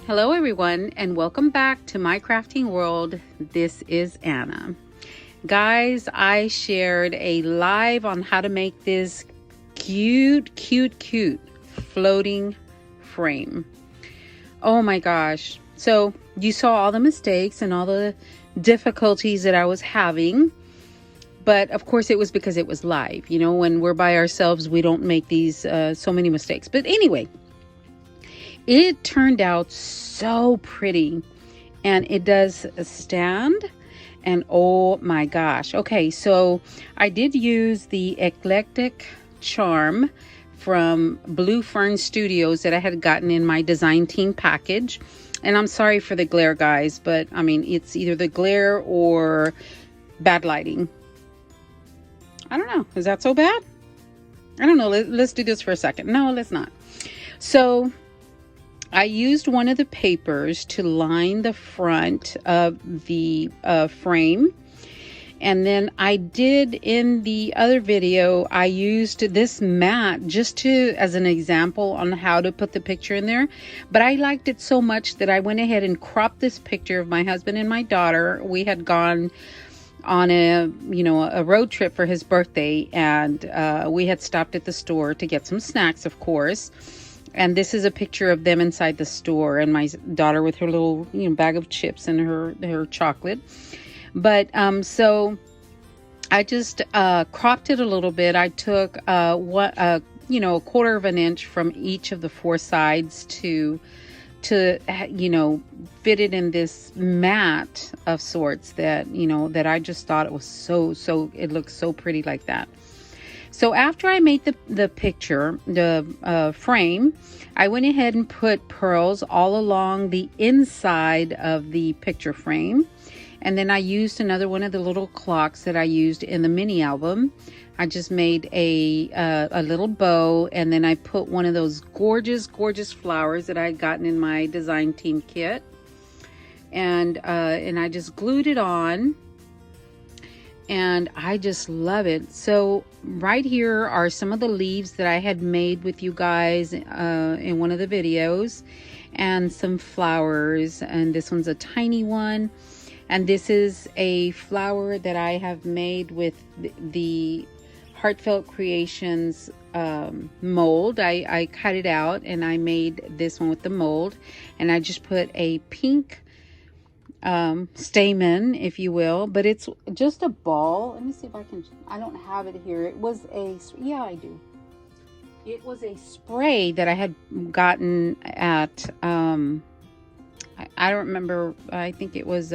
Hello everyone, and welcome back to my crafting world. This is Anna. Guys, I shared a live on how to make this cute floating frame. Oh my gosh. So you saw all the mistakes and all the difficulties that I was having. But of course it was because it was live. You know, when we're by ourselves, we don't make these so many mistakes. But anyway, it turned out so pretty, and it does stand, and oh my gosh. Okay, so I did use the eclectic charm from Blue Fern Studios that I had gotten in my design team package. And I'm sorry for the glare, guys, but I mean, it's either the glare or bad lighting. I don't know. Is that so bad? I don't know. Let's do this for a second. No, let's not. So I used one of the papers to line the front of the frame. And then I did in the other video, I used this mat just as an example on how to put the picture in there. But I liked it so much that I went ahead and cropped this picture of my husband and my daughter. We had gone on a road trip for his birthday, and we had stopped at the store to get some snacks, of course. And this is a picture of them inside the store, and my daughter with her little bag of chips and her chocolate. But so I just cropped it a little bit. I took a quarter of an inch from each of the four sides to fit it in this mat of sorts that that I just thought it was so it looks so pretty like that. So after I made the picture, the frame, I went ahead and put pearls all along the inside of the picture frame. And then I used another one of the little clocks that I used in the mini album. I just made a little bow, and then I put one of those gorgeous flowers that I had gotten in my design team kit. And I just glued it on. And I just love it. So right here are some of the leaves that I had made with you guys in one of the videos, and some flowers. And this one's a tiny one. And this is a flower that I have made with the Heartfelt Creations mold. I cut it out and I made this one with the mold. And I just put a pink stamen, if you will, but it's just a ball. Let me see if I don't have it here. It was yeah, I do. It was a spray that I had gotten at I don't remember. I think it was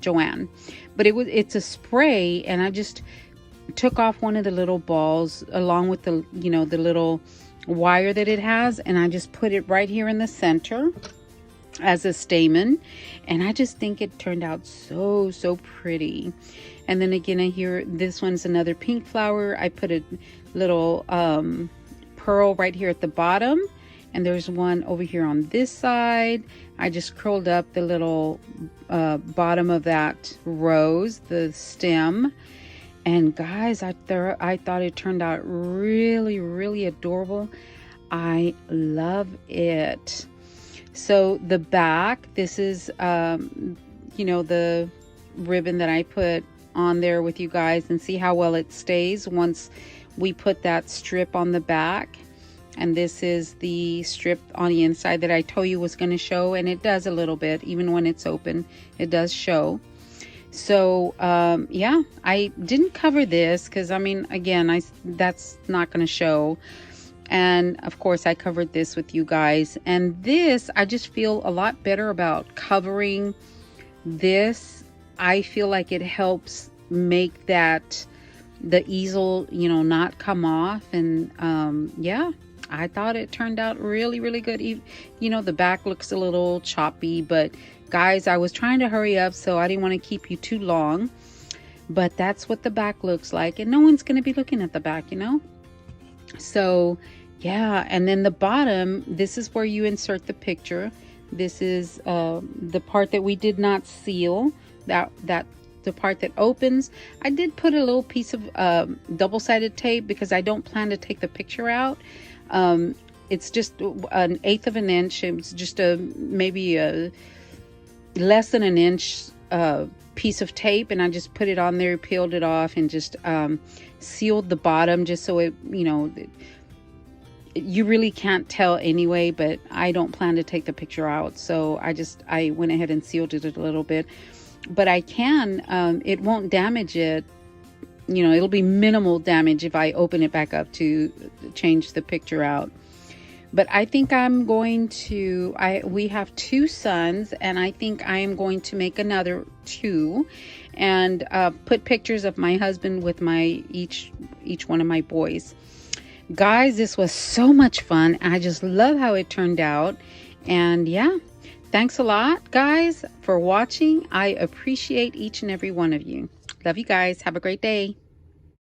Joanne, but it's a spray, and I just took off one of the little balls along with the the little wire that it has, and I just put it right here in the center as a stamen, and I just think it turned out so pretty. And then again, this one's another pink flower. I put a little pearl right here at the bottom, and there's one over here on this side. I just curled up the little bottom of that rose, the stem. And guys, I thought it turned out really adorable. I love it. So the back, this is the ribbon that I put on there with you guys, and see how well it stays once we put that strip on the back. And this is the strip on the inside that I told you was going to show, and it does a little bit. Even when it's open, it does show. So yeah, I didn't cover this because again, that's not going to show. And of course I covered this with you guys, and this, I just feel a lot better about covering this. I feel like it helps make the easel not come off. And yeah, I thought it turned out really good. The back looks a little choppy, but guys, I was trying to hurry up, so I didn't want to keep you too long. But that's what the back looks like, and no one's going to be looking at the back, So yeah, and then the bottom, this is where you insert the picture. This is the part that we did not seal, that the part that opens. I did put a little piece of double-sided tape because I don't plan to take the picture out. it's just 1/8 of an inch. It's just maybe a less than an inch piece of tape, and I just put it on there, peeled it off, and just sealed the bottom, just so it, you know, you really can't tell anyway, but I don't plan to take the picture out, so I went ahead and sealed it a little bit. But I can, it won't damage it, you know, it'll be minimal damage if I open it back up to change the picture out. But I think I'm going to, we have 2 sons, and I think I am going to make another 2 and put pictures of my husband with my each one of my boys. Guys, this was so much fun. I just love how it turned out. And yeah, thanks a lot, guys, for watching. I appreciate each and every one of you. Love you guys. Have a great day.